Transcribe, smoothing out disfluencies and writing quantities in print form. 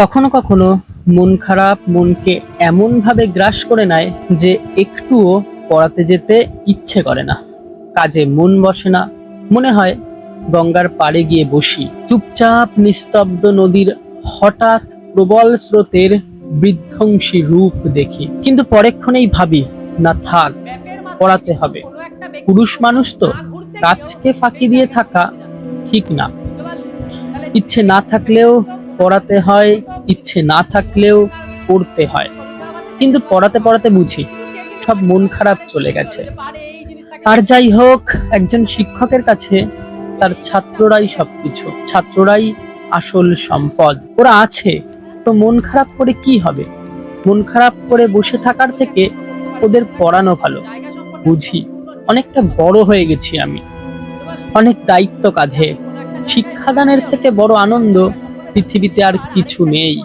কখনো কখনো মন খারাপ মনকে এমন ভাবে গ্রাস করে নেয় যে একটুও পড়াতে যেতে ইচ্ছে করে না। কাজে মন বসে না, মনে হয় গঙ্গার পাড়ে গিয়ে বসি। চুপচাপ নিস্তব্ধ নদীর হঠাৎ প্রবল স্রোতের বিধ্বংসী রূপ দেখি, কিন্তু পরেক্ষণেই ভাবি, না থাক, পড়াতে হবে। পুরুষ মানুষ তো, কাজকে ফাঁকি দিয়ে থাকা ঠিক না। ইচ্ছে না থাকলেও পড়াতে হয়, ইচ্ছে না থাকলেও পড়তে হয়। কিন্তু পড়াতে পড়াতে বুঝি সব মন খারাপ চলে গেছে। আর যাই হোক, একজন শিক্ষকের কাছে তার ছাত্ররাই সবকিছু, ছাত্ররাই আসল সম্পদ। ওরা আছে তো মন খারাপ করে কি হবে? মন খারাপ করে বসে থাকার থেকে ওদের পড়ানো ভালো। বুঝি অনেকটা বড় হয়ে গেছি আমি, অনেক দায়িত্ব কাঁধে। শিক্ষাদানের থেকে বড় আনন্দ পৃথিবীতে আর কিছু নেই।